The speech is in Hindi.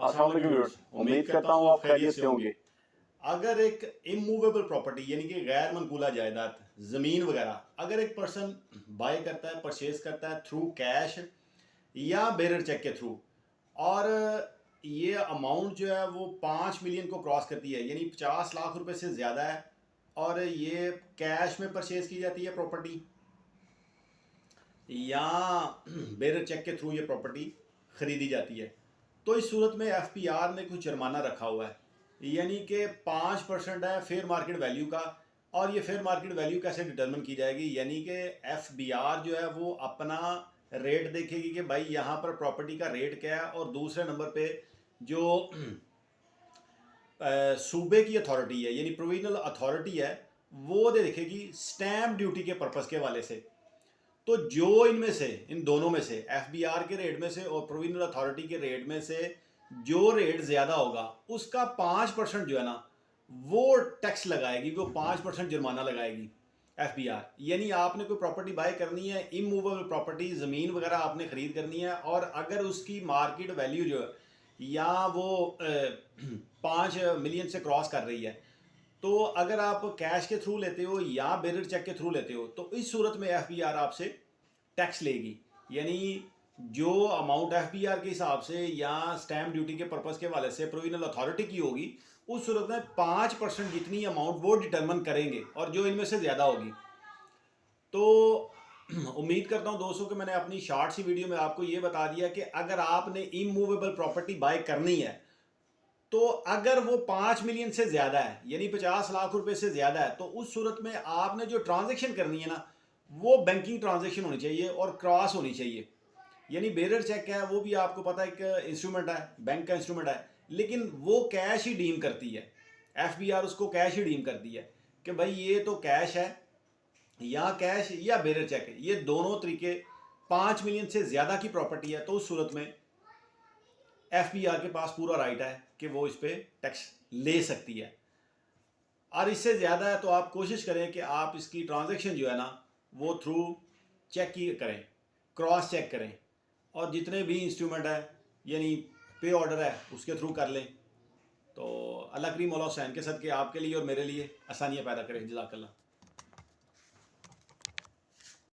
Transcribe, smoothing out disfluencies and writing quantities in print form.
अस्सलाम वालेकुम व्यूअर्स, उम्मीद करता हूँ आप खैरियत से होंगे। अगर एक इमूवेबल प्रॉपर्टी यानी कि गैर मनकूला जायदाद, ज़मीन वगैरह, अगर एक पर्सन बाय करता है, परचेज करता है थ्रू कैश या बेरर चेक के थ्रू, और ये अमाउंट जो है वो 5 मिलियन को क्रॉस करती है, यानी 50 लाख रुपए से ज़्यादा है, और ये कैश में परचेज की जाती है प्रॉपर्टी या बेरर चेक के थ्रू ये प्रॉपर्टी ख़रीदी जाती है, तो इस सूरत में FPR ने कुछ जुर्माना रखा हुआ है, यानी कि 5% है फेयर मार्केट वैल्यू का। और ये फेयर मार्केट वैल्यू कैसे डिटरमिन की जाएगी, यानी कि FBR जो है वो अपना रेट देखेगी कि भाई यहाँ पर प्रॉपर्टी का रेट क्या है, और दूसरे नंबर पे जो सूबे की अथॉरिटी है यानी प्रोविजनल अथॉरिटी है, वो देखेगी स्टैम्प ड्यूटी के पर्पज़ के वाले से। तो जो इनमें से, इन दोनों में से, FBR के रेट में से और प्रोविजनल अथॉरिटी के रेट में से जो रेट ज़्यादा होगा उसका 5% जो है ना वो टैक्स लगाएगी, वो 5% जुर्माना लगाएगी FBR। यानी आपने कोई प्रॉपर्टी बाय करनी है, इमूवेबल प्रॉपर्टी, ज़मीन वगैरह आपने ख़रीद करनी है, और अगर उसकी मार्केट वैल्यू जो है या वो 5 मिलियन से क्रॉस कर रही है, तो अगर आप कैश के थ्रू लेते हो या बेरर चेक के थ्रू लेते हो, तो इस सूरत में FBR आपसे टैक्स लेगी। यानी जो अमाउंट FBR के हिसाब से या स्टैम्प ड्यूटी के पर्पज़ के वाले से प्रोविजनल अथॉरिटी की होगी, उस सूरत में 5% जितनी अमाउंट वो डिटरमिन करेंगे, और जो इनमें से ज़्यादा होगी। तो उम्मीद करता हूँ दोस्तों कि मैंने अपनी शॉर्ट सी वीडियो में आपको ये बता दिया कि अगर आपने इमूवेबल प्रॉपर्टी बाय करनी है, तो अगर वो 5 मिलियन से ज़्यादा है यानी 50 लाख रुपए से ज़्यादा है, तो उस सूरत में आपने जो ट्रांजैक्शन करनी है ना, वो बैंकिंग ट्रांजैक्शन होनी चाहिए और क्रॉस होनी चाहिए। यानी बेरर चेक है, वो भी आपको पता है एक इंस्ट्रूमेंट है, बैंक का इंस्ट्रूमेंट है, लेकिन वो कैश ही डीम करती है, FBR उसको कैश ही डीम करती है कि भाई ये तो कैश है, या कैश या बेरर चेक है, ये दोनों तरीके 5 मिलियन से ज़्यादा की प्रॉपर्टी है, तो उस सूरत में FBR के पास पूरा राइट है कि वो इस पर टैक्स ले सकती है। और इससे ज़्यादा है तो आप कोशिश करें कि आप इसकी ट्रांजैक्शन जो है ना वो थ्रू चेक की करें, क्रॉस चेक करें, और जितने भी इंस्ट्रूमेंट है यानी पे ऑर्डर है उसके थ्रू कर लें। तो अल्लाह करीम मौला हुसैन के सदके आपके लिए और मेरे लिए आसानियाँ पैदा करें। जज़ाकल्लाह।